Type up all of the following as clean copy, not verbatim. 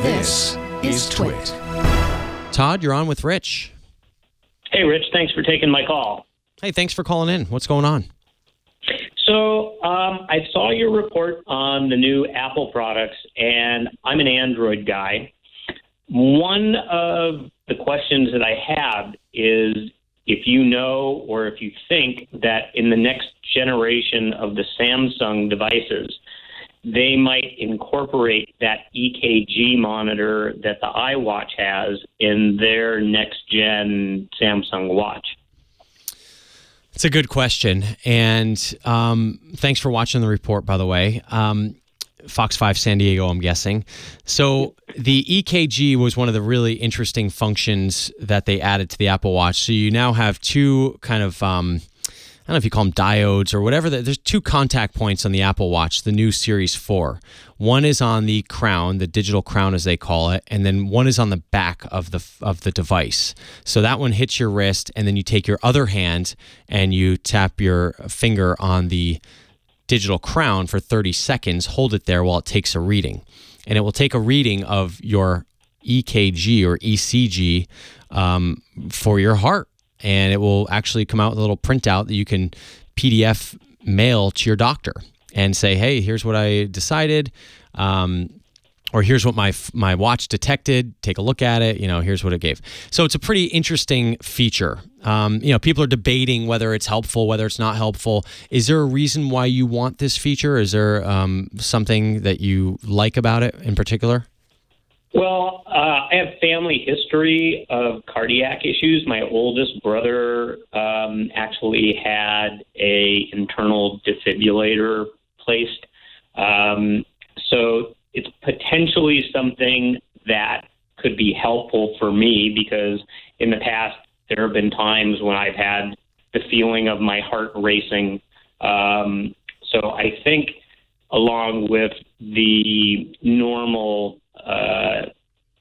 This is TWiT. Todd, you're on with Rich. Hey, Rich. Thanks for taking my call. Hey, thanks for calling in. What's going on? So I saw your report on the new Apple products, and I'm an Android guy. One of the questions that I have is if you know or if you think that in the next generation of the Samsung devices, they might incorporate that EKG monitor that the iWatch has in their next-gen Samsung watch. It's a good question, and thanks for watching the report, by the way. Fox 5 San Diego, I'm guessing. So the EKG was one of the really interesting functions that they added to the Apple Watch. So you now have two kind of, I don't know if you call them diodes or whatever. There's two contact points on the Apple Watch, the new Series 4. One is on the crown, the digital crown as they call it, and then one is on the back of the device. So that one hits your wrist, and then you take your other hand and you tap your finger on the digital crown for 30 seconds, hold it there while it takes a reading. And it will take a reading of your EKG or ECG for your heart. And it will actually come out with a little printout that you can PDF mail to your doctor and say, hey, here's what I decided, or here's what my watch detected. Take a look at it. Here's what it gave. So it's a pretty interesting feature. People are debating whether it's helpful, whether it's not helpful. Is there a reason why you want this feature? Is there something that you like about it in particular? Well, I have family history of cardiac issues. My oldest brother actually had a internal defibrillator placed. So it's potentially something that could be helpful for me because in the past there have been times when I've had the feeling of my heart racing. So I think along with the normal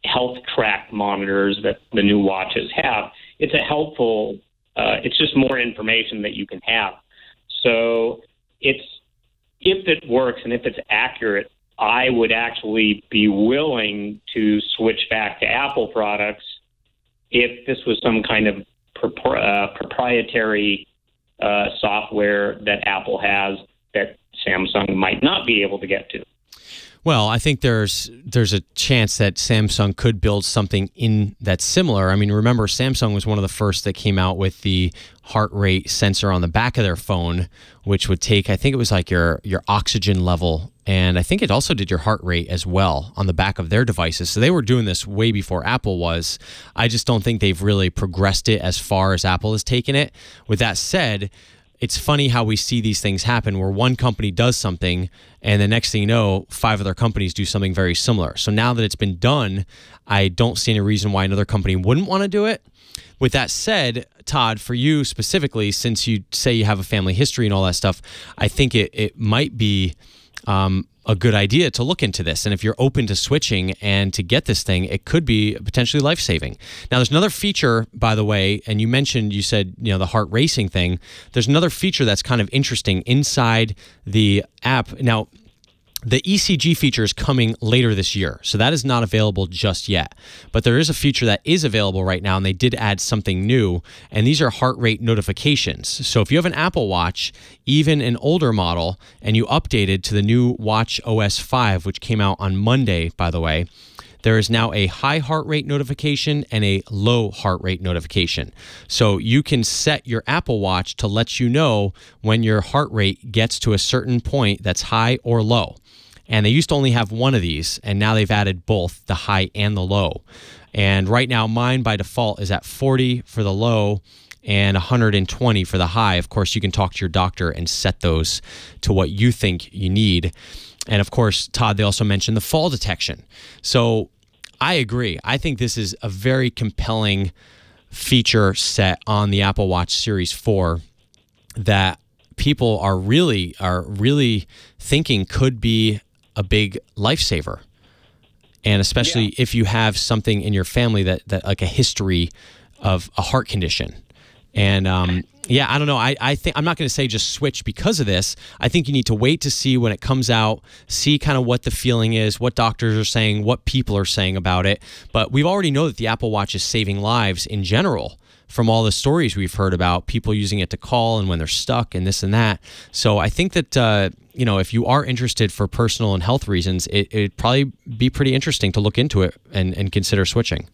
health track monitors that the new watches have, it's a helpful, it's just more information that you can have. So if it works and if it's accurate, I would actually be willing to switch back to Apple products if this was some kind of proprietary software that Apple has that Samsung might not be able to get to. Well, I think there's a chance that Samsung could build something in that's similar. I mean, remember, Samsung was one of the first that came out with the heart rate sensor on the back of their phone, which would take, I think it was like your oxygen level, and I think it also did your heart rate as well on the back of their devices. So they were doing this way before Apple was. I just don't think they've really progressed it as far as Apple has taken it. With that said, it's funny how we see these things happen where one company does something and the next thing you know, 5 other companies do something very similar. So now that it's been done, I don't see any reason why another company wouldn't want to do it. With that said, Todd, for you specifically, since you say you have a family history and all that stuff, I think it might be a good idea to look into this. And if you're open to switching and to get this thing, it could be potentially life-saving. Now, there's another feature, by the way, and you said, the heart racing thing. There's another feature that's kind of interesting inside the app. Now, the ECG feature is coming later this year, so that is not available just yet. But there is a feature that is available right now, and they did add something new, and these are heart rate notifications. So if you have an Apple Watch, even an older model, and you updated to the new Watch OS 5, which came out on Monday, by the way, there is now a high heart rate notification and a low heart rate notification. So you can set your Apple Watch to let you know when your heart rate gets to a certain point that's high or low. And they used to only have one of these, and now they've added both, the high and the low. And right now, mine by default is at 40 for the low and 120 for the high. Of course, you can talk to your doctor and set those to what you think you need. And of course, Todd, they also mentioned the fall detection. So I agree. I think this is a very compelling feature set on the Apple Watch Series 4 that people are really thinking could be a big lifesaver. And especially if you have something in your family that like a history of a heart condition. And yeah, I don't know. I think I'm not going to say just switch because of this. I think you need to wait to see when it comes out, see kind of what the feeling is, what doctors are saying, what people are saying about it. But we already know that the Apple Watch is saving lives in general from all the stories we've heard about people using it to call and when they're stuck and this and that. So I think that, if you are interested for personal and health reasons, it'd probably be pretty interesting to look into it and consider switching.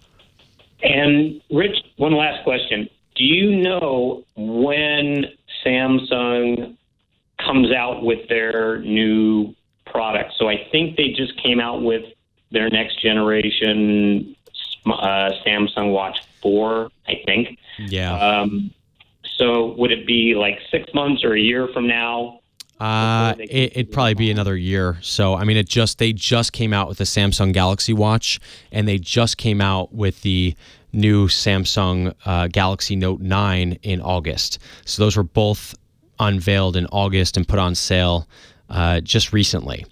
And Rich, one last question. Do you know when Samsung comes out with their new product? So I think they just came out with their next generation Samsung Watch 4, I think. Yeah. So would it be like 6 months or a year from now? It'd probably be another year. So, I mean, they just came out with the Samsung Galaxy Watch, and they just came out with the new Samsung Galaxy Note 9 in August. So those were both unveiled in August and put on sale just recently.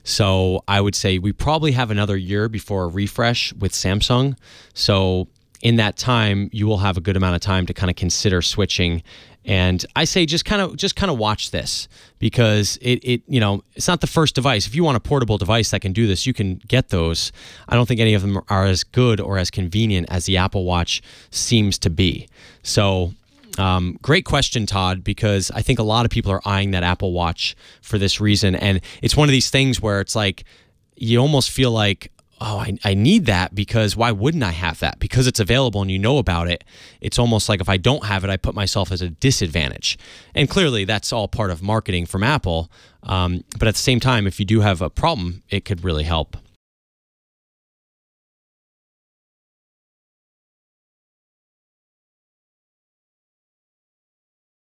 So I would say we probably have another year before a refresh with Samsung. So in that time, you will have a good amount of time to kind of consider switching. And I say just kind of watch this, because it's not the first device. If you want a portable device that can do this, you can get those. I don't think any of them are as good or as convenient as the Apple Watch seems to be. So great question, Todd, because I think a lot of people are eyeing that Apple Watch for this reason. And it's one of these things where it's like you almost feel like, oh, I need that, because why wouldn't I have that? Because it's available and you know about it. It's almost like if I don't have it, I put myself at a disadvantage. And clearly that's all part of marketing from Apple. But at the same time, if you do have a problem, it could really help.